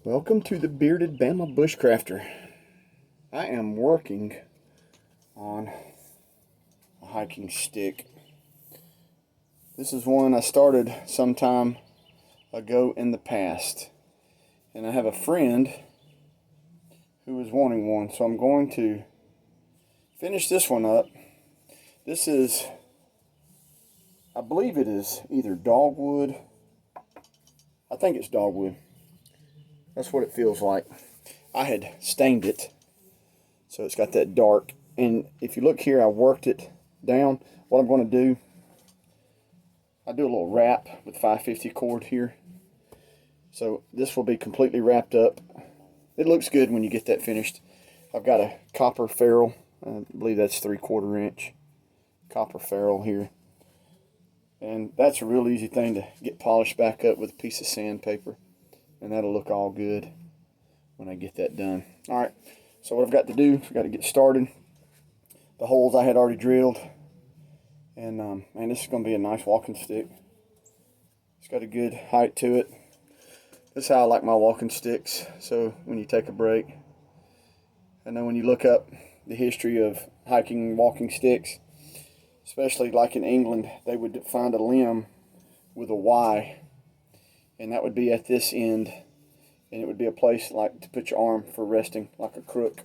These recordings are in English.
Welcome to the Bearded Bama Bushcrafter. I am working on a hiking stick. This is one I started some time ago in the past. And I have a friend who is wanting one, so I'm going to finish this one up. This is, I believe it is either dogwood. I think it's dogwood. That's what it feels like. I had stained it, so it's got that dark. And if you look here, I worked it down. What I'm going to do, I do a little wrap with 550 cord here. So this will be completely wrapped up. It looks good when you get that finished. I've got a copper ferrule. I believe that's 3/4 inch copper ferrule here. And that's a real easy thing to get polished back up with a piece of sandpaper. And that'll look all good when I get that done. Alright, so what I've got to do, I've got to get started. The holes I had already drilled. And man, this is going to be a nice walking stick. It's got a good height to it. This is how I like my walking sticks. So when you take a break, I know when you look up the history of hiking and walking sticks, especially like in England, they would find a limb with a Y. And that would be at this end, and it would be a place like to put your arm for resting, like a crook.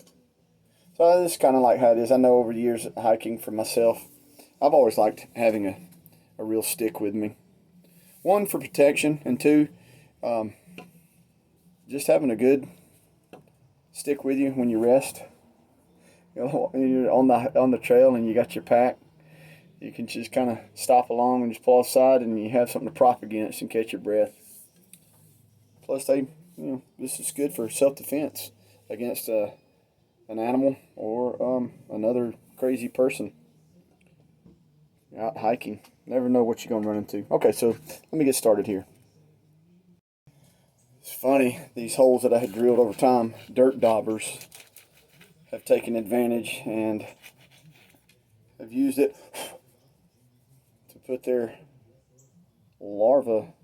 So this is kind of like how it is. I know over the years hiking for myself, I've always liked having a real stick with me. One, for protection, and two, just having a good stick with you when you rest. You know, you're on the trail and you got your pack. You can just kind of stop along and just pull aside, and you have something to prop against and catch your breath. Plus, this is good for self-defense against an animal or another crazy person out hiking. Never know what you're going to run into. Okay, so let me get started here. It's funny, these holes that I had drilled over time, dirt daubers have taken advantage and have used it to put their larvae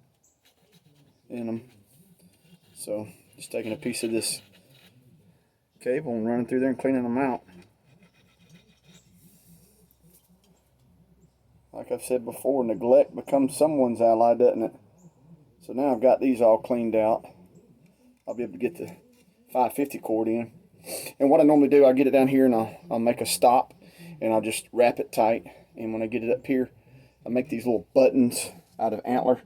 in them. So, just taking a piece of this cable and running through there and cleaning them out. Like I've said before, neglect becomes someone's ally, doesn't it? So now I've got these all cleaned out. I'll be able to get the 550 cord in. And what I normally do, I'll get it down here and I'll make a stop and I'll just wrap it tight. And when I get it up here, I make these little buttons out of antler.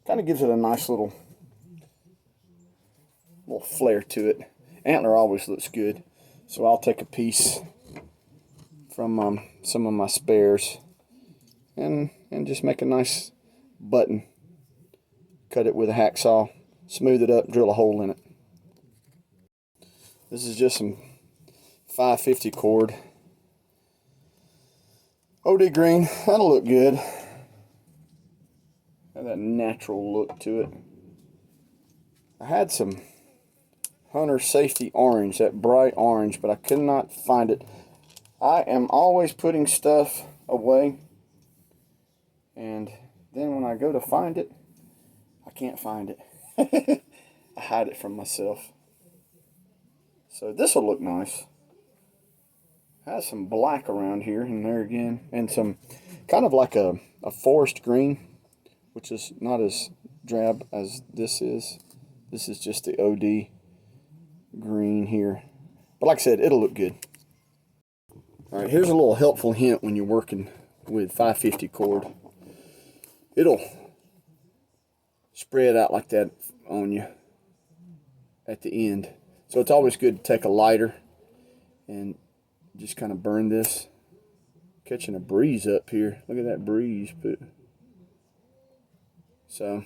Kind of gives it a nice little flair to it. Antler always looks good, so I'll take a piece from some of my spares and just make a nice button. Cut it with a hacksaw, smooth it up, drill a hole in it. This is just some 550 cord. OD green, that'll look good. Have that natural look to it. I had some Hunter Safety Orange, that bright orange, but I could not find it. I am always putting stuff away, and then when I go to find it, I can't find it. I hide it from myself. So this will look nice. Has some black around here and there again, and some kind of like a forest green, which is not as drab as this is. This is just the OD green here, but like I said, it'll look good. All right, here's a little helpful hint when you're working with 550 cord. It'll spread out like that on you at the end, so it's always good to take a lighter and just kind of burn this. Catching a breeze up here. Look at that breeze. But so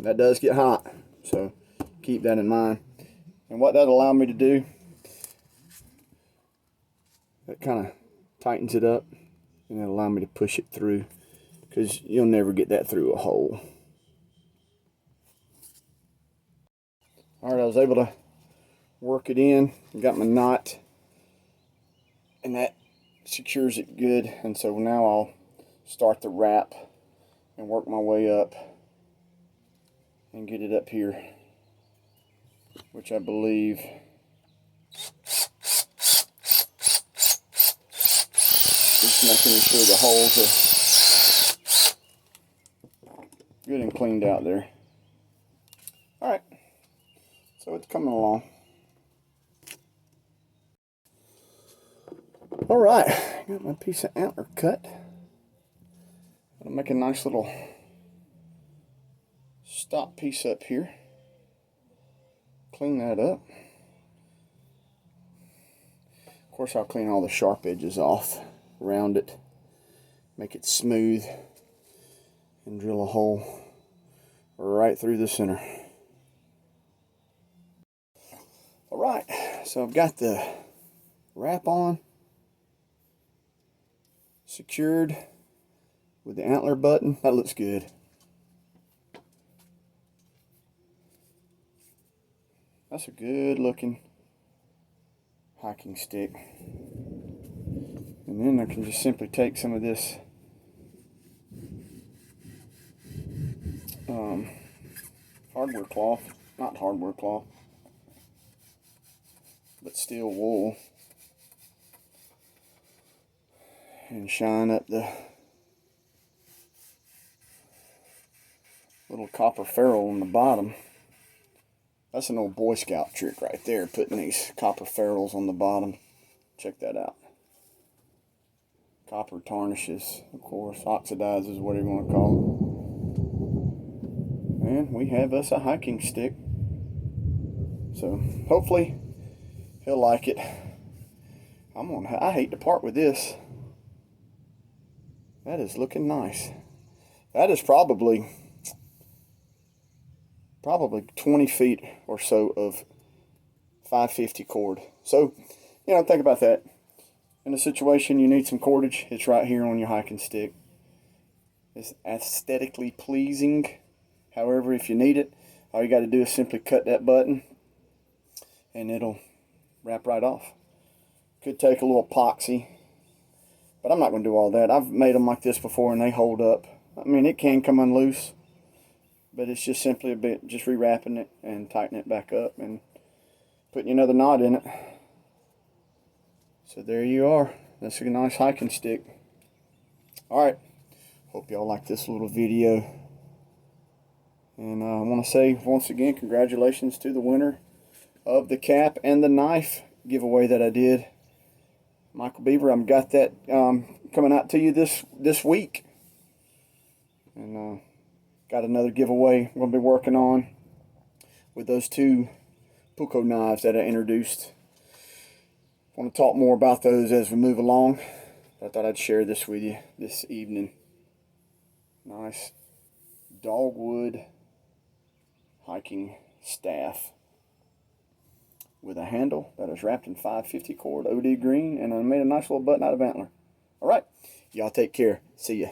that does get hot, so keep that in mind. And what that'll allow me to do, that kind of tightens it up, and it'll allow me to push it through, because you'll never get that through a hole. Alright, I was able to work it in. Got my knot, and that secures it good. And so now I'll start the wrap and work my way up and get it up here, which I believe just making sure the holes are good and cleaned out there. Alright, so it's coming along. Alright, got my piece of antler cut. I'll make a nice little stop piece up here. Clean that up. Of course, I'll clean all the sharp edges off around it, make it smooth, and drill a hole right through the center. Alright, so I've got the wrap on, secured with the antler button. That looks good. That's a good looking hiking stick. And then I can just simply take some of this hardware cloth, not hardware cloth, but steel wool, and shine up the little copper ferrule on the bottom. That's an old Boy Scout trick right there, putting these copper ferrules on the bottom. Check that out. Copper tarnishes, of course, oxidizes, whatever you want to call it. And we have us a hiking stick. So hopefully he'll like it. I hate to part with this. That is looking nice. That is probably 20 feet or so of 550 cord. So, think about that. In a situation you need some cordage, it's right here on your hiking stick. It's aesthetically pleasing. However, if you need it, all you got to do is simply cut that button and it'll wrap right off. Could take a little epoxy, but I'm not going to do all that. I've made them like this before and they hold up. I mean, it can come unloose, but it's just simply just rewrapping it and tightening it back up and putting another knot in it. So there you are. That's a nice hiking stick. Alright, hope y'all like this little video. And I want to say once again, congratulations to the winner of the cap and the knife giveaway that I did. Michael Beaver, I've got that coming out to you this week. And got another giveaway I'm going to be working on with those two Puko knives that I introduced. I want to talk more about those as we move along. I thought I'd share this with you this evening. Nice dogwood hiking staff with a handle that is wrapped in 550 cord OD green, and I made a nice little button out of antler. Alright, y'all take care. See ya.